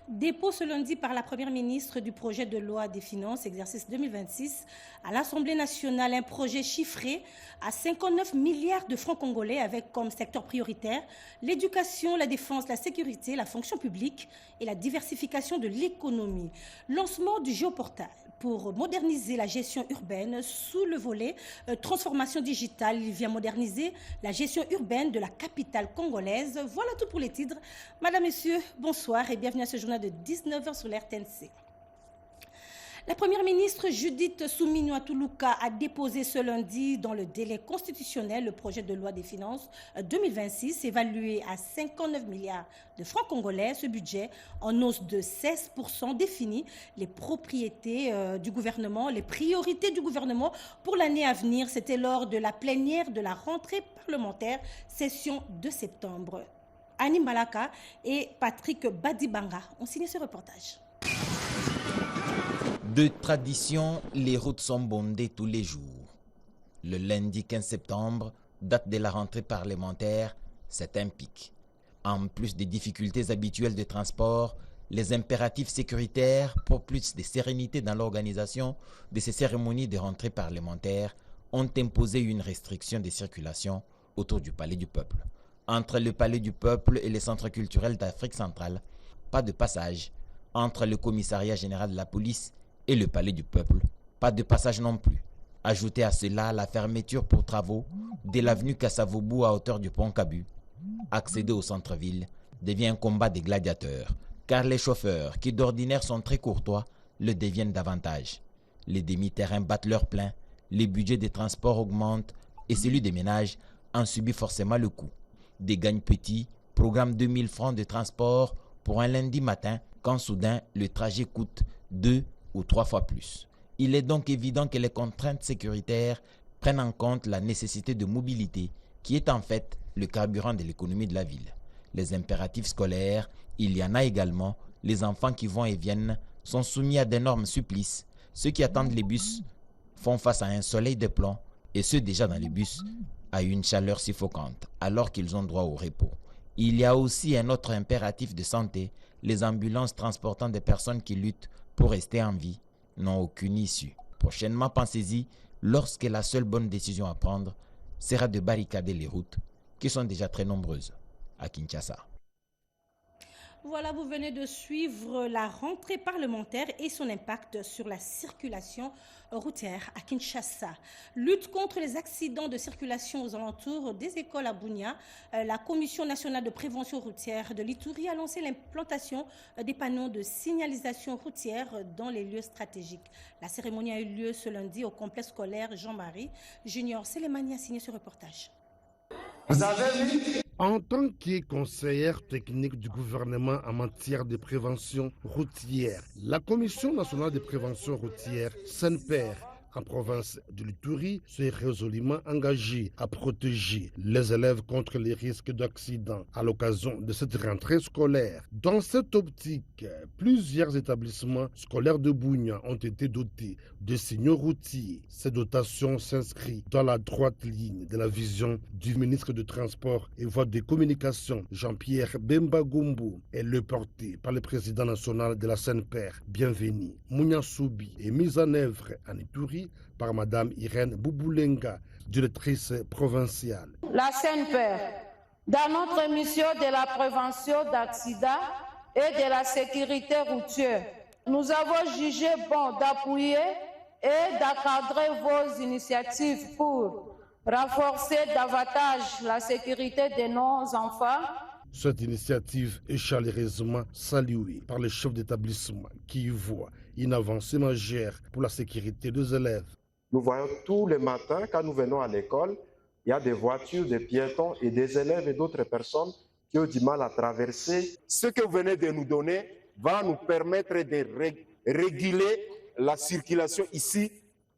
Dépôt ce lundi par la Première ministre du projet de loi des finances, exercice 2026, à l'Assemblée nationale, un projet chiffré à 59 milliards de francs congolais avec comme secteur prioritaire l'éducation, la défense, la sécurité, la fonction publique et la diversification de l'économie. Lancement du géoportal pour moderniser la gestion urbaine sous le volet transformation digitale. Il vient moderniser la gestion urbaine de la capitale congolaise. Voilà tout pour les titres. Madame, Messieurs, bonsoir et bienvenue à ce journal de 19h sur l'RTNC. La Première ministre Judith Suminwa Tuluka a déposé ce lundi dans le délai constitutionnel le projet de loi des finances 2026 évalué à 59 milliards de francs congolais. Ce budget en hausse de 16% définit les priorités du gouvernement pour l'année à venir. C'était lors de la plénière de la rentrée parlementaire, session de septembre. Annie Malaka et Patrick Badibanga ont signé ce reportage. De tradition, les routes sont bondées tous les jours. Le lundi 15 septembre, date de la rentrée parlementaire, c'est un pic. En plus des difficultés habituelles de transport, les impératifs sécuritaires pour plus de sérénité dans l'organisation de ces cérémonies de rentrée parlementaire ont imposé une restriction de circulation autour du Palais du Peuple. Entre le Palais du Peuple et les centres culturels d'Afrique centrale, pas de passage. Entre le commissariat général de la police et le Palais du Peuple, pas de passage non plus. Ajoutez à cela la fermeture pour travaux de l'avenue Kassavoubou à hauteur du pont Kabu. Accéder au centre-ville devient un combat des gladiateurs, car les chauffeurs, qui d'ordinaire sont très courtois, le deviennent davantage. Les demi-terrains battent leur plein, les budgets des transports augmentent et celui des ménages en subit forcément le coup. Des gagnes petits, programme 2000 francs de transport pour un lundi matin, quand soudain le trajet coûte 2 ou 3 fois plus. Il est donc évident que les contraintes sécuritaires prennent en compte la nécessité de mobilité qui est en fait le carburant de l'économie de la ville. Les impératifs scolaires, il y en a également. Les enfants qui vont et viennent sont soumis à d'énormes supplices. Ceux qui attendent les bus font face à un soleil de plomb et ceux déjà dans les bus à une chaleur suffocante alors qu'ils ont droit au repos. Il y a aussi un autre impératif de santé. Les ambulances transportant des personnes qui luttent pour rester en vie n'ont aucune issue. Prochainement, pensez-y, lorsque la seule bonne décision à prendre sera de barricader les routes, qui sont déjà très nombreuses à Kinshasa. Voilà, vous venez de suivre la rentrée parlementaire et son impact sur la circulation routière à Kinshasa. Lutte contre les accidents de circulation aux alentours des écoles à Bunia. La Commission nationale de prévention routière de l'Ituri a lancé l'implantation des panneaux de signalisation routière dans les lieux stratégiques. La cérémonie a eu lieu ce lundi au complexe scolaire Jean-Marie Junior. Sélémani a signé ce reportage. Vous avez vu? En tant que conseillère technique du gouvernement en matière de prévention routière, la Commission nationale de prévention routière, SENPER, en province de l'Ituri, s'est résolument engagée à protéger les élèves contre les risques d'accident à l'occasion de cette rentrée scolaire. Dans cette optique, plusieurs établissements scolaires de Bunia ont été dotés de signaux routiers. Ces dotations s'inscrivent dans la droite ligne de la vision du ministre de Transport et Voies de Communication, Jean-Pierre Bemba Gombo, et le porté par le président national de la SENPER, Bienvenue Mounia-Soubi, et mise en œuvre en Ituri par Madame Irène Bouboulenga, directrice provinciale. La SENPER, dans notre mission de la prévention d'accidents et de la sécurité routière, nous avons jugé bon d'appuyer et d'encadrer vos initiatives pour renforcer davantage la sécurité de nos enfants. Cette initiative est chaleureusement saluée par le chef d'établissement qui y voit une avancée majeure pour la sécurité des élèves. Nous voyons tous les matins, quand nous venons à l'école, il y a des voitures, des piétons et des élèves et d'autres personnes qui ont du mal à traverser. Ce que vous venez de nous donner va nous permettre de réguler la circulation ici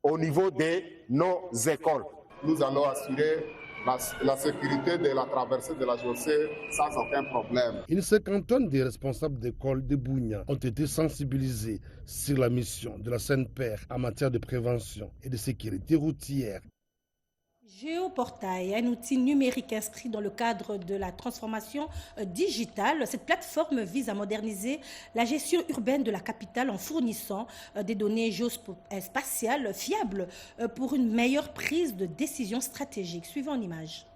au niveau de nos écoles. Nous allons assurer la sécurité de la traversée de la chaussée sans aucun problème. Une cinquantaine de responsables d'écoles de Bunia ont été sensibilisés sur la mission de la SENPER en matière de prévention et de sécurité routière. Géoportail, un outil numérique inscrit dans le cadre de la transformation digitale. Cette plateforme vise à moderniser la gestion urbaine de la capitale en fournissant des données géospatiales fiables pour une meilleure prise de décision stratégique. Suivons en image.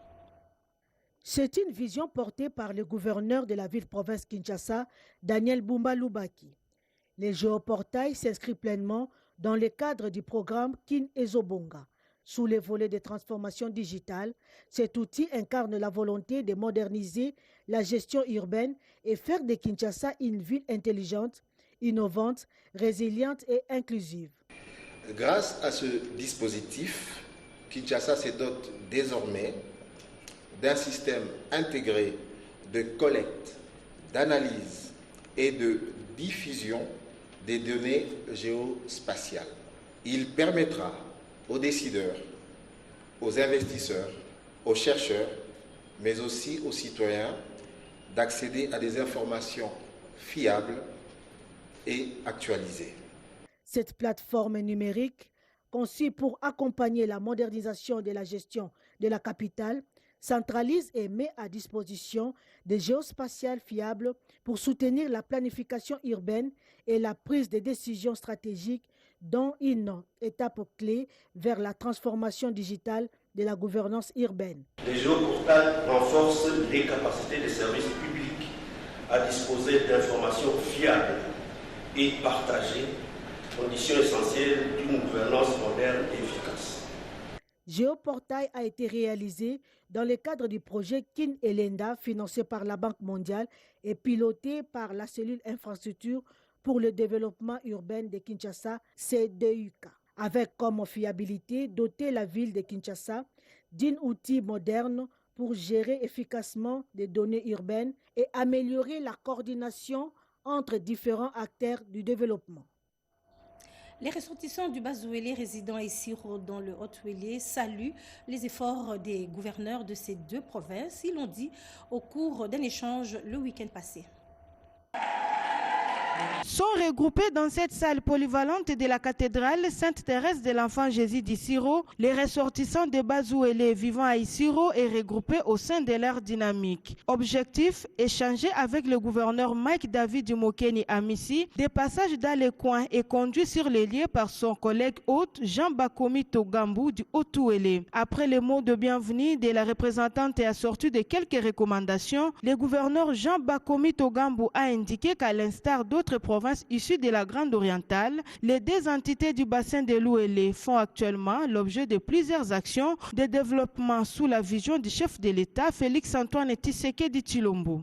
C'est une vision portée par le gouverneur de la ville-province Kinshasa, Daniel Bumba Lubaki. Les géoportails s'inscrivent pleinement dans le cadre du programme Kin Ezobonga. Sous les volets de transformation digitale, cet outil incarne la volonté de moderniser la gestion urbaine et faire de Kinshasa une ville intelligente, innovante, résiliente et inclusive. Grâce à ce dispositif, Kinshasa se dote désormais d'un système intégré de collecte, d'analyse et de diffusion des données géospatiales. Il permettra aux décideurs, aux investisseurs, aux chercheurs, mais aussi aux citoyens d'accéder à des informations fiables et actualisées. Cette plateforme numérique, conçue pour accompagner la modernisation de la gestion de la capitale, centralise et met à disposition des géospatiales fiables pour soutenir la planification urbaine et la prise de décisions stratégiques, dont une étape clé vers la transformation digitale de la gouvernance urbaine. Les géoportails renforcent les capacités des services publics à disposer d'informations fiables et partagées, condition essentielle d'une gouvernance moderne et efficace. Géoportail a été réalisé dans le cadre du projet Kin Elenda, financé par la Banque mondiale et piloté par la cellule infrastructure pour le développement urbain de Kinshasa, CDUK, avec comme fiabilité doter la ville de Kinshasa d'un outil moderne pour gérer efficacement des données urbaines et améliorer la coordination entre différents acteurs du développement. Les ressortissants du Bas-Ouélé résidant à Issiro dans le Haut-Ouélé saluent les efforts des gouverneurs de ces deux provinces. Ils l'ont dit au cours d'un échange le week-end passé. Sont regroupés dans cette salle polyvalente de la cathédrale Sainte-Thérèse de l'Enfant Jésus d'Issiro, les ressortissants de Bas-Ouélé vivant à Issiro et regroupés au sein de leur dynamique. Objectif, échanger avec le gouverneur Mike David Mokeni à Missi, des passages dans les coins et conduits sur les lieux par son collègue hôte Jean Bakomi Togambu du Haut-Ouélé. Après les mots de bienvenue de la représentante et assortis de quelques recommandations, le gouverneur Jean Bakomi Togambu a indiqué qu'à l'instar d'autres provinces issues de la Grande Orientale, les deux entités du bassin de l'Ouélé font actuellement l'objet de plusieurs actions de développement sous la vision du chef de l'État, Félix-Antoine Tshisekedi Tshilombo.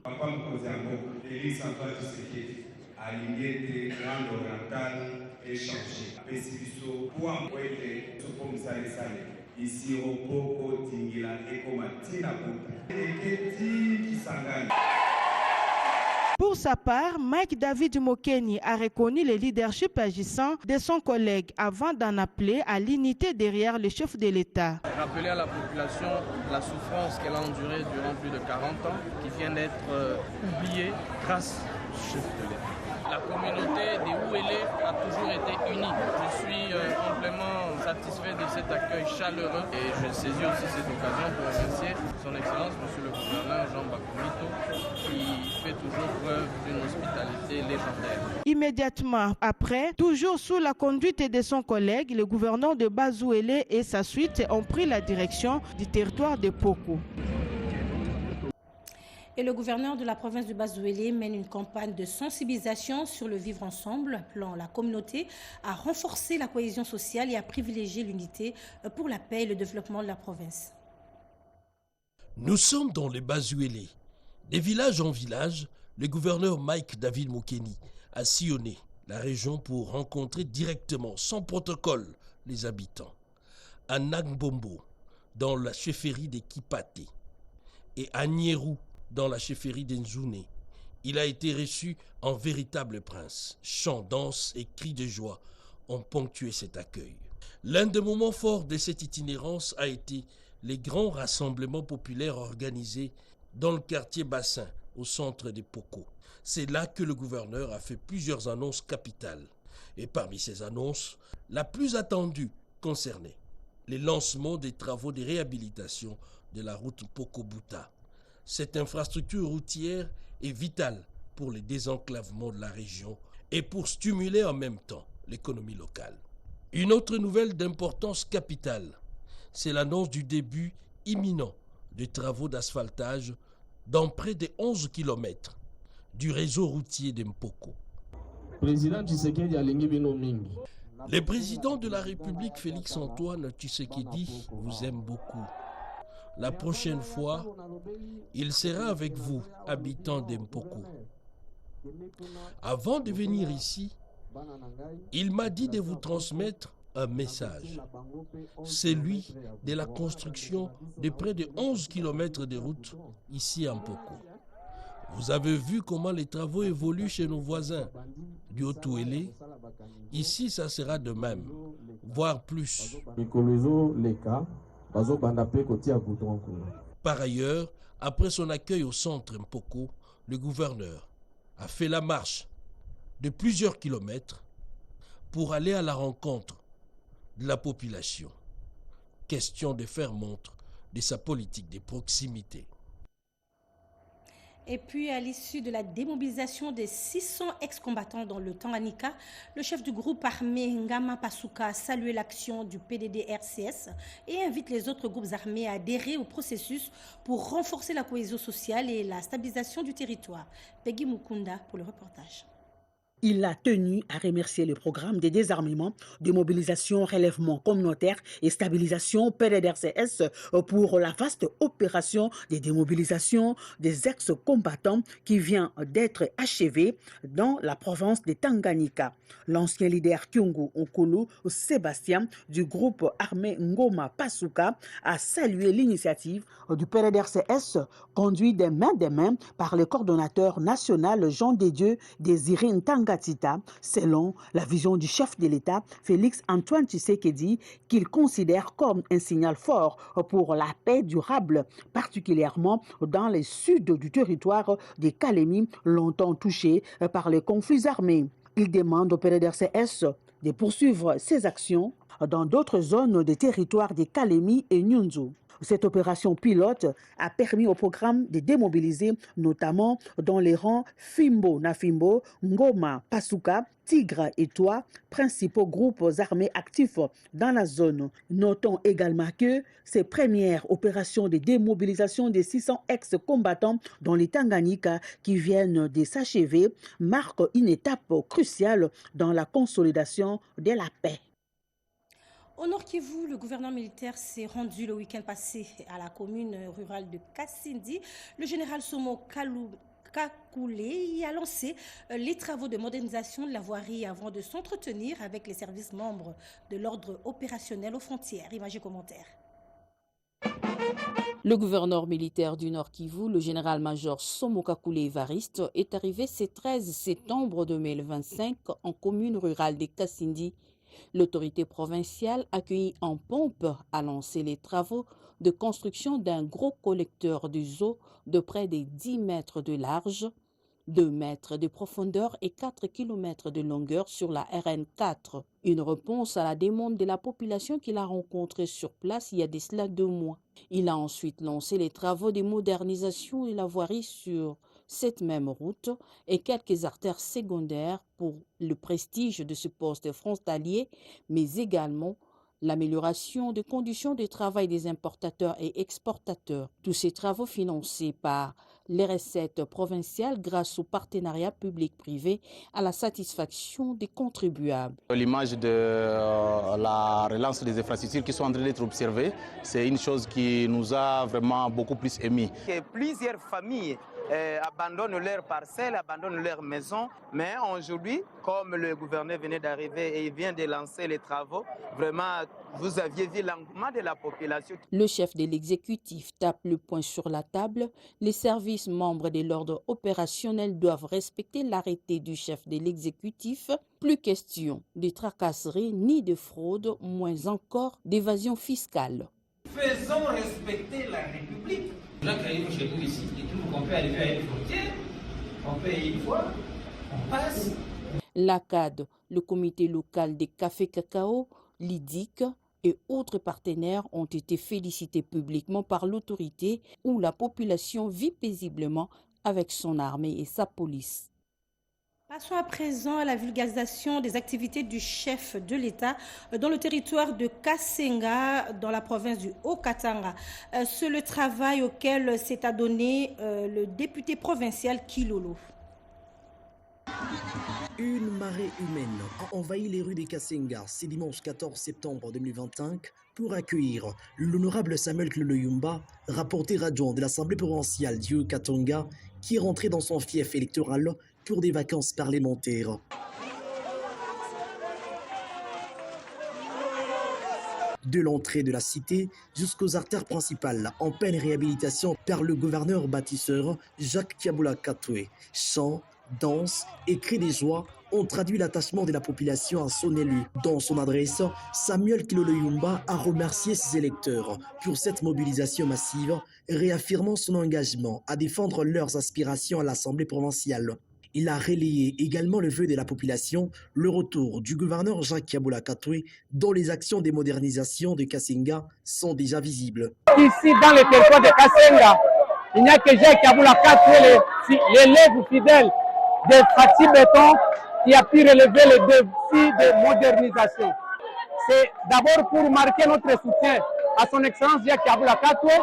Félix-Antoine Tshisekedi a l'unité Grande Orientale échangée. Pesibiso pour envoyer ce comme ça les salés. Ici au Boko Tingila et Komatina Bouta. Et qui s'engage. Pour sa part, Mike David Mokeni a reconnu le leadership agissant de son collègue avant d'en appeler à l'unité derrière le chef de l'État. Rappeler à la population la souffrance qu'elle a endurée durant plus de 40 ans, qui vient d'être oubliée grâce au chef de l'État. La communauté des Ouélé a toujours été unie. Je suis amplement satisfait de cet accueil chaleureux et je saisis aussi cette occasion pour remercier son Excellence, Monsieur le gouverneur Jean Bakoumito, qui fait toujours preuve d'une hospitalité légendaire. Immédiatement après, toujours sous la conduite de son collègue, le gouverneur de Bas-Ouélé et sa suite ont pris la direction du territoire de Poko. Et le gouverneur de la province du Bas-Ouélé mène une campagne de sensibilisation sur le vivre ensemble, appelant la communauté à renforcer la cohésion sociale et à privilégier l'unité pour la paix et le développement de la province. Nous sommes dans le Bas-Ouélé. De village en village, le gouverneur Mike David Mokeni a sillonné la région pour rencontrer directement, sans protocole, les habitants. À Nagbombo, dans la chefferie des Kipate, et à Nyerou, dans la chefferie d'Enzouné. Il a été reçu en véritable prince. Chants, danses et cris de joie ont ponctué cet accueil. L'un des moments forts de cette itinérance a été les grands rassemblements populaires organisés dans le quartier Bassin, au centre de Poko. C'est là que le gouverneur a fait plusieurs annonces capitales. Et parmi ces annonces, la plus attendue concernait le lancement des travaux de réhabilitation de la route Mpoko-Buta. Cette infrastructure routière est vitale pour le désenclavement de la région et pour stimuler en même temps l'économie locale. Une autre nouvelle d'importance capitale, c'est l'annonce du début imminent de travaux d'asphaltage dans près de 11 km du réseau routier de Mpoko. Le président de la République, Félix-Antoine Tshisekedi, vous aime beaucoup. La prochaine fois, il sera avec vous, habitants de Mpoko. Avant de venir ici, il m'a dit de vous transmettre un message, celui de la construction de près de 11 km de route ici à Mpoko. Vous avez vu comment les travaux évoluent chez nos voisins du Haut-Touélé. Ici, ça sera de même, voire plus. Par ailleurs, après son accueil au centre Mpoko, le gouverneur a fait la marche de plusieurs kilomètres pour aller à la rencontre de la population. Question de faire montre de sa politique de proximité. Et puis, à l'issue de la démobilisation des 600 ex-combattants dans le Tanganyika, le chef du groupe armé Ngama Pasuka a salué l'action du PDD-RCS et invite les autres groupes armés à adhérer au processus pour renforcer la cohésion sociale et la stabilisation du territoire. Peggy Mukunda pour le reportage. Il a tenu à remercier le programme de désarmement, de mobilisation, relèvement communautaire et stabilisation PDD-RCS pour la vaste opération de démobilisation des ex-combattants qui vient d'être achevée dans la province de Tanganyika. L'ancien leader Kyungu Nkulu Sébastien du groupe armé Ngoma Pasuka a salué l'initiative du PDD-RCS conduit de main par le coordonnateur national Jean Dédieu Désiré Ntanga. Selon la vision du chef de l'État, Félix-Antoine Tshisekedi, qu'il considère comme un signal fort pour la paix durable, particulièrement dans le sud du territoire de Kalemi, longtemps touché par les conflits armés. Il demande au PDD-RCS de poursuivre ses actions dans d'autres zones des territoires de Kalemi et Nyunzu. Cette opération pilote a permis au programme de démobiliser notamment dans les rangs Fimbo Nafimbo, Ngoma Pasuka, Tigre et Toi, principaux groupes armés actifs dans la zone. Notons également que ces premières opérations de démobilisation des 600 ex-combattants dans les Tanganyika qui viennent de s'achever marquent une étape cruciale dans la consolidation de la paix. Au Nord Kivu, le gouvernement militaire s'est rendu le week-end passé à la commune rurale de Kasindi. Le général Somo Kakoulé y a lancé les travaux de modernisation de la voirie avant de s'entretenir avec les services membres de l'ordre opérationnel aux frontières. Images et commentaires. Le gouverneur militaire du Nord Kivu, le général-major Somo Kakoulé Evariste, est arrivé ce 13 septembre 2025 en commune rurale de Kasindi. L'autorité provinciale, accueillie en pompe, a lancé les travaux de construction d'un gros collecteur d'eau de près de 10 mètres de large, 2 mètres de profondeur et 4 km de longueur sur la RN4. Une réponse à la demande de la population qu'il a rencontrée sur place il y a de cela 2 mois. Il a ensuite lancé les travaux de modernisation de la voirie sur cette même route et quelques artères secondaires pour le prestige de ce poste frontalier, mais également l'amélioration des conditions de travail des importateurs et exportateurs. Tous ces travaux financés par les recettes provinciales grâce au partenariat public-privé à la satisfaction des contribuables. L'image de la relance des infrastructures qui sont en train d'être observées, c'est une chose qui nous a vraiment beaucoup plus émis. Plusieurs familles abandonnent leurs parcelles, abandonnent leurs maisons, mais aujourd'hui, comme le gouverneur venait d'arriver et il vient de lancer les travaux, vraiment, vous aviez vu l'engouement de la population. Le chef de l'exécutif tape le poing sur la table. Les services membres de l'ordre opérationnel doivent respecter l'arrêté du chef de l'exécutif. Plus question de tracasserie ni de fraude, moins encore d'évasion fiscale. Faisons respecter la République. Les gens qui arrivent chez nous ici, ils trouvent qu'on peut arriver à une frontière, on paye une fois, on passe. L'ACAD, le comité local des cafés cacao, l'IDIC, et autres partenaires ont été félicités publiquement par l'autorité où la population vit paisiblement avec son armée et sa police. Passons à présent à la vulgarisation des activités du chef de l'État dans le territoire de Kasenga, dans la province du Haut-Katanga. C'est le travail auquel s'est adonné le député provincial Kilolo. Une marée humaine a envahi les rues de Kasenga ce dimanche 14 septembre 2025 pour accueillir l'honorable Samuel Kilolo-Yumba, rapporteur adjoint de l'Assemblée provinciale du Haut-Katanga, qui est rentré dans son fief électoral pour des vacances parlementaires. De l'entrée de la cité jusqu'aux artères principales en pleine réhabilitation par le gouverneur bâtisseur Jacques Kiabula Katwe. Chants, danses et cris de joie ont traduit l'attachement de la population à son élu. Dans son adresse, Samuel Kilolo-Yumba a remercié ses électeurs pour cette mobilisation massive, réaffirmant son engagement à défendre leurs aspirations à l'Assemblée provinciale. Il a relayé également le vœu de la population, le retour du gouverneur Jacques Kiabula Katwe, dont les actions de modernisation de Kasenga sont déjà visibles. Ici, dans le territoire de Kasenga, il n'y a que Jacques Kiabula Katwe, l'élève fidèle de Fati Béton, qui a pu relever les défis de modernisation. C'est d'abord pour marquer notre soutien à son excellence Jacques Kiabula Katwe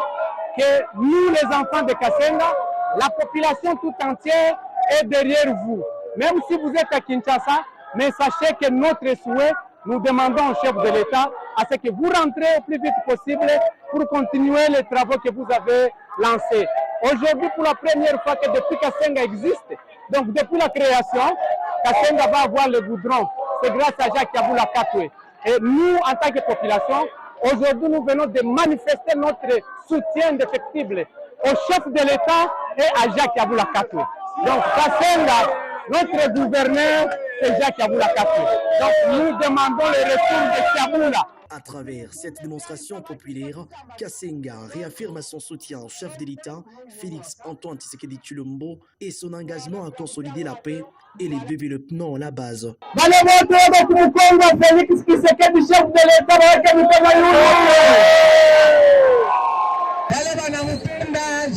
que nous, les enfants de Kasenga, la population tout entière, est derrière vous. Même si vous êtes à Kinshasa, mais sachez que notre souhait, nous demandons au chef de l'État à ce que vous rentrez au plus vite possible pour continuer les travaux que vous avez lancés. Aujourd'hui, pour la première fois que depuis Kasenga existe, donc depuis la création, Kasenga va avoir le goudron. C'est grâce à Jacques Kiabula Katwe. Et nous, en tant que population, aujourd'hui, nous venons de manifester notre soutien indéfectible au chef de l'État et à Jacques Kiabula Katwe. Donc, Kasenga, notre gouverneur, c'est Jacques Kiabula Katwe. Donc, nous demandons le retour de Kiabula. À travers cette démonstration populaire, Kasenga réaffirme son soutien au chef de l'État, Félix Antoine Tshisekedi Tshilombo, et son engagement à consolider la paix et le développement à la base. Félix Tshisekedi, chef de l'État,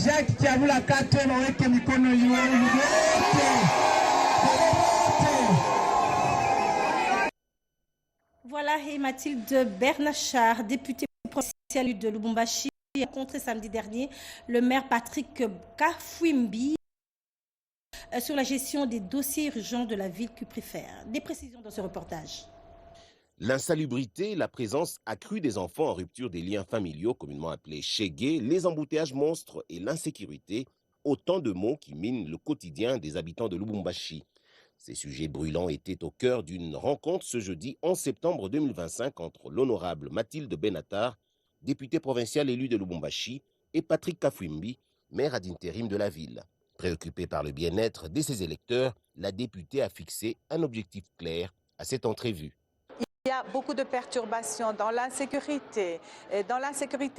Jacques Kiabula Katwe waweke mikono yote. Voilà, et Mathilde Bernachard, députée provinciale de Lubumbashi, a rencontré samedi dernier le maire Patrick Kafwimbi sur la gestion des dossiers urgents de la ville qu'il préfère. Des précisions dans ce reportage. L'insalubrité, la présence accrue des enfants en rupture des liens familiaux, communément appelés chégués, les embouteillages monstres et l'insécurité, autant de mots qui minent le quotidien des habitants de Lubumbashi. Ces sujets brûlants étaient au cœur d'une rencontre ce jeudi 11 septembre 2025 entre l'honorable Mathilde Benatar, députée provinciale élue de Lubumbashi, et Patrick Kafwimbi, maire ad intérim de la ville. Préoccupée par le bien-être de ses électeurs, la députée a fixé un objectif clair à cette entrevue. Il y a beaucoup de perturbations dans l'insécurité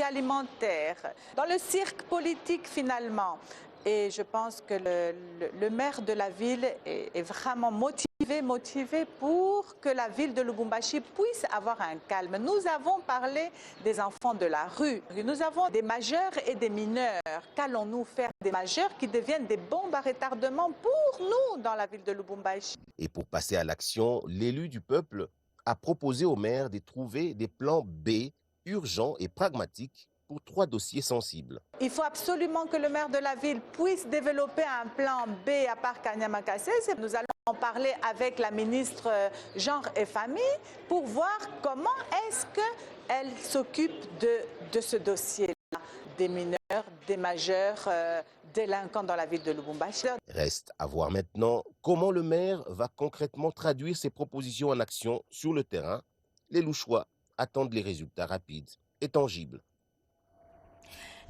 alimentaire, dans le cirque politique finalement. Et je pense que le maire de la ville est vraiment motivé pour que la ville de Lubumbashi puisse avoir un calme. Nous avons parlé des enfants de la rue, nous avons des majeurs et des mineurs. Qu'allons-nous faire des majeurs qui deviennent des bombes à retardement pour nous dans la ville de Lubumbashi? Et pour passer à l'action, l'élu du peuple a proposé au maire de trouver des plans B urgents et pragmatiques pour 3 dossiers sensibles. Il faut absolument que le maire de la ville puisse développer un plan B à part Kanyama-Kassé. Nous allons en parler avec la ministre Genre et Famille pour voir comment est-ce qu'elle s'occupe de ce dossier-là, des mineurs, des majeurs délinquants dans la ville de Lubumbashi. Reste à voir maintenant comment le maire va concrètement traduire ses propositions en action sur le terrain. Les Louchois attendent les résultats rapides et tangibles.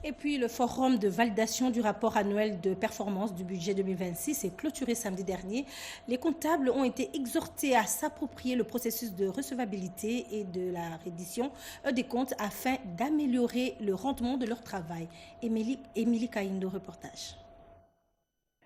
Et puis, le forum de validation du rapport annuel de performance du budget 2026 est clôturé samedi dernier. Les comptables ont été exhortés à s'approprier le processus de recevabilité et de la reddition des comptes afin d'améliorer le rendement de leur travail. Émilie Kaindo, reportage.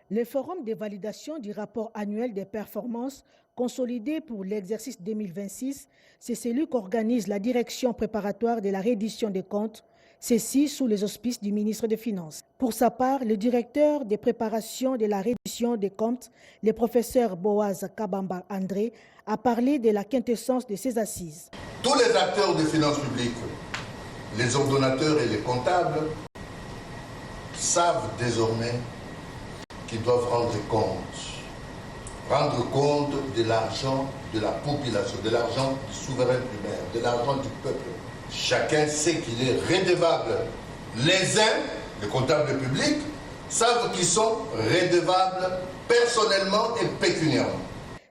Le forum de validation du rapport annuel des performances consolidé pour l'exercice 2026, c'est celui qu'organise la direction préparatoire de la reddition des comptes, ceci sous les auspices du ministre des Finances. Pour sa part, le directeur des préparations de la reddition des comptes, le professeur Boaz Kabamba André, a parlé de la quintessence de ces assises. Tous les acteurs des finances publiques, les ordonnateurs et les comptables, savent désormais qu'ils doivent rendre compte de l'argent de la population, de l'argent du souverain primaire, de l'argent du peuple. Chacun sait qu'il est redevable. Les uns, les comptables publics, savent qu'ils sont redevables personnellement et pécuniairement.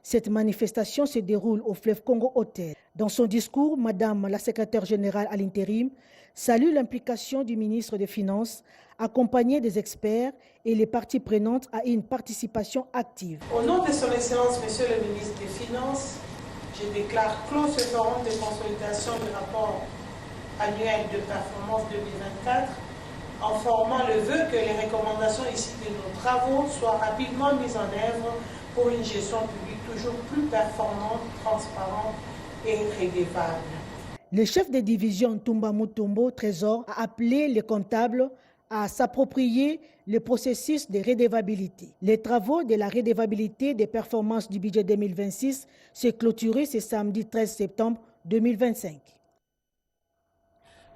Cette manifestation se déroule au Fleuve Congo Hotel. Dans son discours, Madame la secrétaire générale à l'intérim salue l'implication du ministre des Finances, accompagné des experts et les parties prenantes à une participation active. Au nom de son Excellence, Monsieur le ministre des Finances, je déclare clos ce forum de consolidation du rapport annuel de performance 2024, en formant le vœu que les recommandations issues de nos travaux soient rapidement mises en œuvre pour une gestion publique toujours plus performante, transparente et redevable. Le chef de division Toumba Mutombo Trésor a appelé les comptables à s'approprier le processus de redevabilité. Les travaux de la redevabilité des performances du budget 2026 se clôturés ce samedi 13 septembre 2025.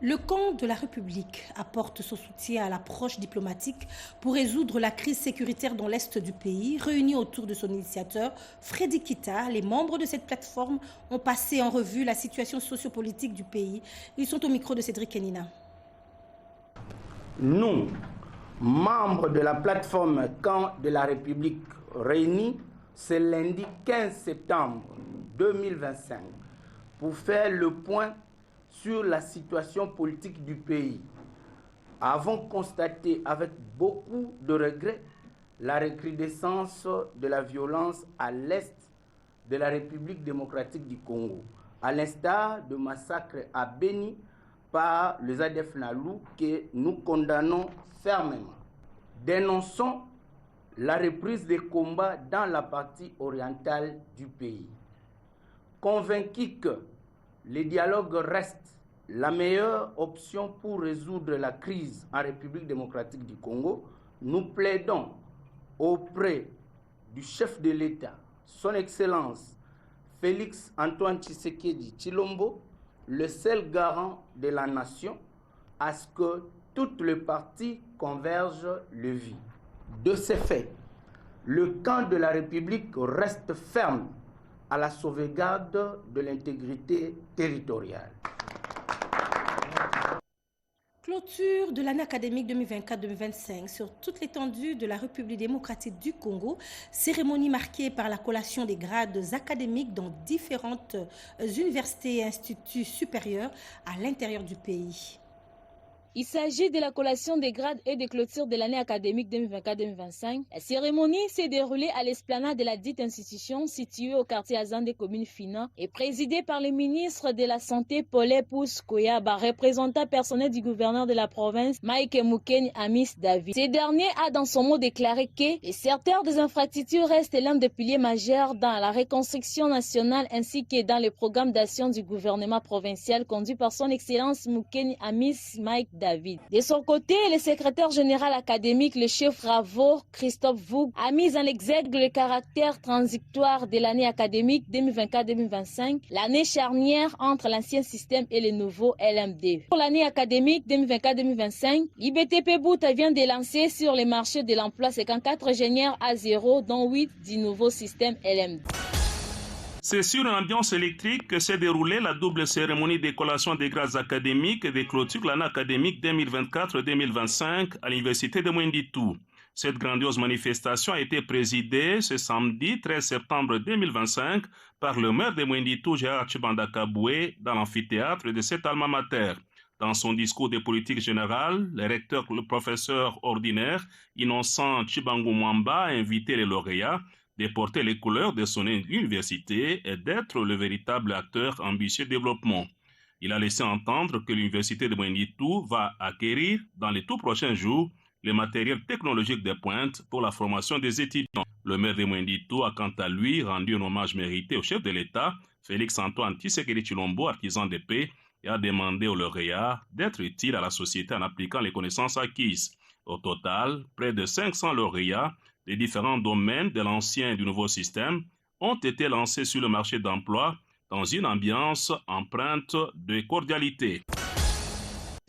Le camp de la République apporte son soutien à l'approche diplomatique pour résoudre la crise sécuritaire dans l'est du pays. Réunis autour de son initiateur, Freddy Kita, les membres de cette plateforme ont passé en revue la situation sociopolitique du pays. Ils sont au micro de Cédric Kenina. Nous, membres de la plateforme Camp de la République réunis ce lundi 15 septembre 2025 pour faire le point sur la situation politique du pays, avons constaté avec beaucoup de regrets la recrudescence de la violence à l'est de la République démocratique du Congo, à l'instar de massacres à Beni par les ADF Nalou que nous condamnons fermement. Dénonçons la reprise des combats dans la partie orientale du pays. Convaincus que le dialogue reste la meilleure option pour résoudre la crise en République démocratique du Congo, nous plaidons auprès du chef de l'État, son Excellence Félix Antoine Tshisekedi Tshilombo, le seul garant de la nation, à ce que toutes les parties convergent le vie. De ces faits, le camp de la République reste ferme à la sauvegarde de l'intégrité territoriale. Clôture de l'année académique 2024-2025 sur toute l'étendue de la République démocratique du Congo, cérémonie marquée par la collation des grades académiques dans différentes universités et instituts supérieurs à l'intérieur du pays. Il s'agit de la collation des grades et des clôtures de l'année académique 2024-2025. La cérémonie s'est déroulée à l'esplanade de la dite institution située au quartier Azan des communes Fina et présidée par le ministre de la Santé Paulé Pousse Koyaba, représentant personnel du gouverneur de la province Mike Mukeni Amis David. Ce dernier a dans son mot déclaré que le secteur des infrastructures reste l'un des piliers majeurs dans la reconstruction nationale ainsi que dans le programme d'action du gouvernement provincial conduit par son excellence Mukeni Amis Mike David. De son côté, le secrétaire général académique, le chef Ravo Christophe Voug, a mis en exergue le caractère transitoire de l'année académique 2024-2025, l'année charnière entre l'ancien système et le nouveau LMD. Pour l'année académique 2024-2025, l'IBTP Bouta vient de lancer sur le marché de l'emploi 54 ingénieurs à zéro, dont 8 du nouveau système LMD. C'est sur une ambiance électrique que s'est déroulée la double cérémonie de collation des grades académiques et des clôtures de l'année académique 2024-2025 à l'université de Mwenditou. Cette grandiose manifestation a été présidée ce samedi 13 septembre 2025 par le maire de Mwenditou, Gérard Tshibanda Kaboué, dans l'amphithéâtre de cet alma mater. Dans son discours de politique générale, le recteur, le professeur ordinaire Innocent Tshibangou Mwamba a invité les lauréats de porter les couleurs de son université et d'être le véritable acteur ambitieux de développement. Il a laissé entendre que l'université de Mwenditou va acquérir dans les tout prochains jours les matériels technologiques de pointe pour la formation des étudiants. Le maire de Mwenditu a quant à lui rendu un hommage mérité au chef de l'État, Félix-Antoine Tshisekedi Tshilombo, artisan de paix, et a demandé aux lauréats d'être utiles à la société en appliquant les connaissances acquises. Au total, près de 500 lauréats des différents domaines de l'ancien et du nouveau système ont été lancés sur le marché d'emploi dans une ambiance empreinte de cordialité.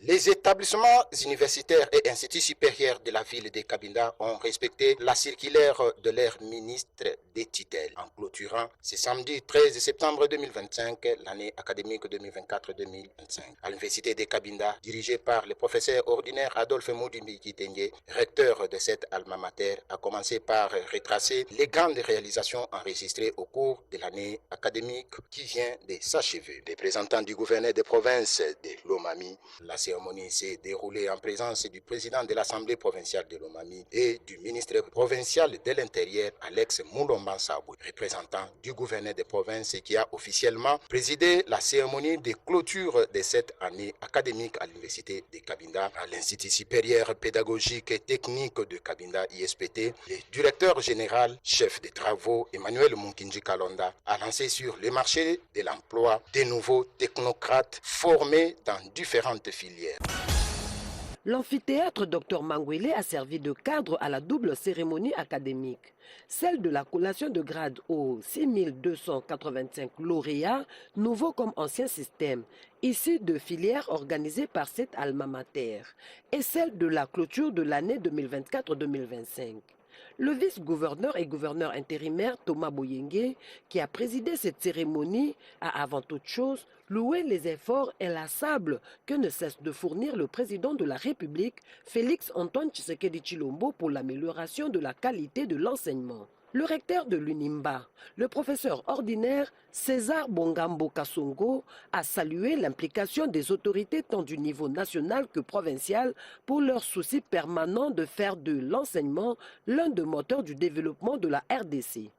Les établissements universitaires et instituts supérieurs de la ville de Cabinda ont respecté la circulaire de leur ministre des tutelles en clôturant ce samedi 13 septembre 2025 l'année académique 2024-2025. À l'université de Cabinda, dirigée par le professeur ordinaire Adolphe Moudimbi Kitenge, recteur de cette alma mater, a commencé par retracer les grandes réalisations enregistrées au cours de l'année académique qui vient de s'achever. Représentant du gouverneur de province de Lomami, la cérémonie s'est déroulée en présence du président de l'Assemblée provinciale de Lomami et du ministre provincial de l'Intérieur, Alex Moulomban Sabou, représentant du gouverneur de province qui a officiellement présidé la cérémonie de clôture de cette année académique à l'université de Cabinda, à l'Institut supérieur pédagogique et technique de Cabinda, ISPT. Le directeur général, chef des travaux, Emmanuel Munkinji Kalonda, a lancé sur le marché de l'emploi des nouveaux technocrates formés dans différentes filières. L'amphithéâtre Dr Mangwele a servi de cadre à la double cérémonie académique, celle de la collation de grade aux 6285 lauréats, nouveaux comme ancien système, issus de filières organisées par cette alma mater, et celle de la clôture de l'année 2024-2025. Le vice-gouverneur et gouverneur intérimaire Thomas Boyenge, qui a présidé cette cérémonie, a avant toute chose loué les efforts inlassables que ne cesse de fournir le président de la République, Félix-Antoine Tshisekedi Tshilombo, pour l'amélioration de la qualité de l'enseignement. Le recteur de l'UNIMBA, le professeur ordinaire César Bongambo Kassongo, a salué l'implication des autorités tant du niveau national que provincial pour leur souci permanent de faire de l'enseignement l'un des moteurs du développement de la RDC.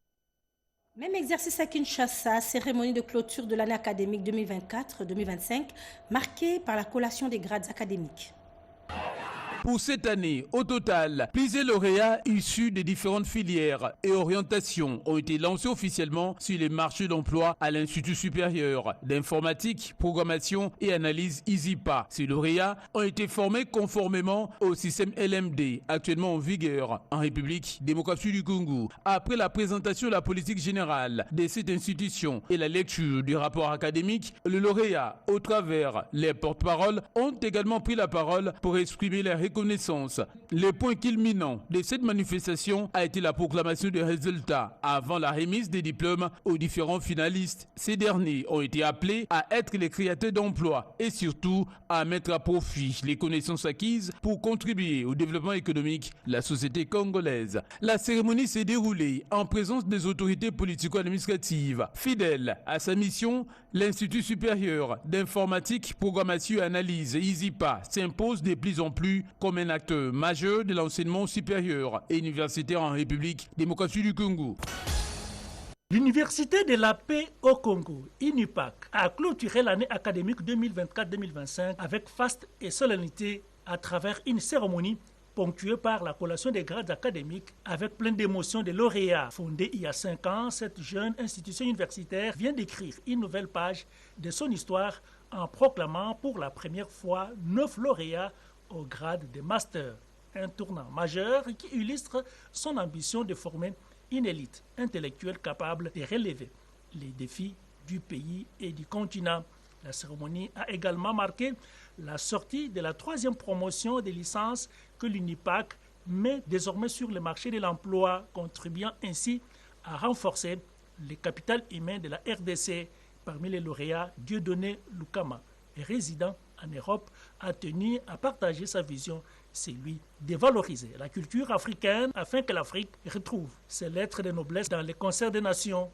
Même exercice à Kinshasa, cérémonie de clôture de l'année académique 2024-2025, marquée par la collation des grades académiques. Pour cette année, au total, plusieurs lauréats issus des différentes filières et orientations ont été lancés officiellement sur les marchés d'emploi à l'Institut supérieur d'informatique, programmation et analyse ISIPA. Ces lauréats ont été formés conformément au système LMD, actuellement en vigueur en République démocratique du Congo. Après la présentation de la politique générale de cette institution et la lecture du rapport académique, les lauréats, au travers les porte-paroles, ont également pris la parole pour exprimer leur reconnaissance. Le point culminant de cette manifestation a été la proclamation des résultats avant la remise des diplômes aux différents finalistes. Ces derniers ont été appelés à être les créateurs d'emplois et surtout à mettre à profit les connaissances acquises pour contribuer au développement économique de la société congolaise. La cérémonie s'est déroulée en présence des autorités politico-administratives. Fidèle à sa mission, l'Institut supérieur d'informatique, programmation et analyse, ISIPA, s'impose de plus en plus comme un acteur majeur de l'enseignement supérieur et universitaire en République démocratique du Congo. L'Université de la paix au Congo, UNIPAC, a clôturé l'année académique 2024-2025 avec faste et solennité à travers une cérémonie ponctuée par la collation des grades académiques avec plein d'émotions des lauréats. Fondée il y a 5 ans, cette jeune institution universitaire vient d'écrire une nouvelle page de son histoire en proclamant pour la première fois 9 lauréats au grade de master. Un tournant majeur qui illustre son ambition de former une élite intellectuelle capable de relever les défis du pays et du continent. La cérémonie a également marqué la sortie de la 3e promotion des licences que l'UNIPAC met désormais sur le marché de l'emploi, contribuant ainsi à renforcer le capital humain de la RDC. Parmi les lauréats, Dieudonné Lukama, résident en Europe, a tenu à partager sa vision, celui de valoriser la culture africaine afin que l'Afrique retrouve ses lettres de noblesse dans les concerts des nations.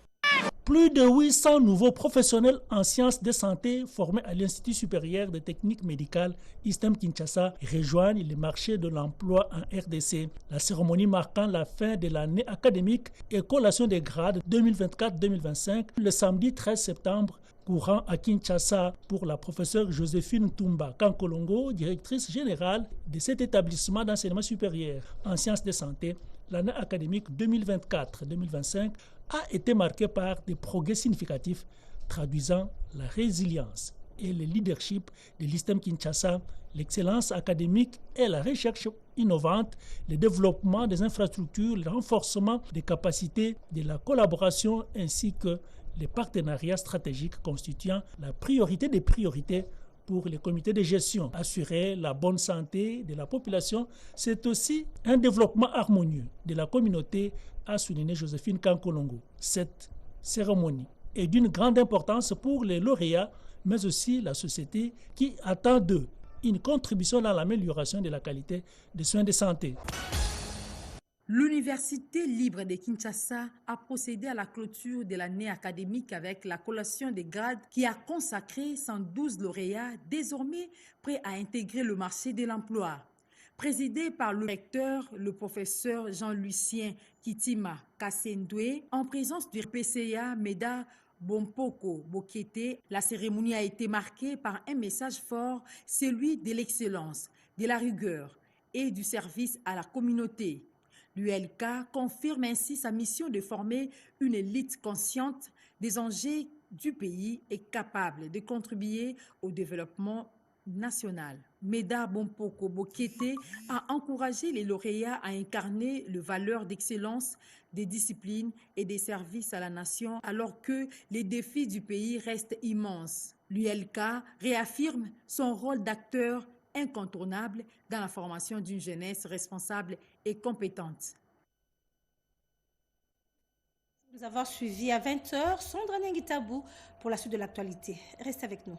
Plus de 800 nouveaux professionnels en sciences de santé formés à l'Institut supérieur de techniques médicales ISTEM Kinshasa rejoignent le marché de l'emploi en RDC. La cérémonie marquant la fin de l'année académique et collation des grades 2024-2025 le samedi 13 septembre courant à Kinshasa pour la professeure Joséphine Toumba Kankolongo, directrice générale de cet établissement d'enseignement supérieur en sciences de santé l'année académique 2024-2025 a été marquée par des progrès significatifs traduisant la résilience et le leadership de l'ISTEM Kinshasa, l'excellence académique et la recherche innovante, le développement des infrastructures, le renforcement des capacités de la collaboration ainsi que les partenariats stratégiques constituant la priorité des priorités pour les comités de gestion. Assurer la bonne santé de la population, c'est aussi un développement harmonieux de la communauté, a souligné Joséphine Kankolongo. Cette cérémonie est d'une grande importance pour les lauréats, mais aussi la société qui attend d'eux une contribution dans l'amélioration de la qualité des soins de santé. L'Université libre de Kinshasa a procédé à la clôture de l'année académique avec la collation des grades qui a consacré 112 lauréats désormais prêts à intégrer le marché de l'emploi. Présidé par le recteur, le professeur Jean-Lucien Kitima Kassendoué, en présence du PCA Meda Bompoko Bokete, la cérémonie a été marquée par un message fort, celui de l'excellence, de la rigueur et du service à la communauté. L'ULK confirme ainsi sa mission de former une élite consciente des enjeux du pays et capable de contribuer au développement national. Meda Bompoko Bokete a encouragé les lauréats à incarner les valeurs d'excellence, des disciplines et des services à la nation alors que les défis du pays restent immenses. L'ULK réaffirme son rôle d'acteur incontournable dans la formation d'une jeunesse responsable et compétente. Nous avons suivi à 20h Sandra Nengitabou pour la suite de l'actualité. Restez avec nous.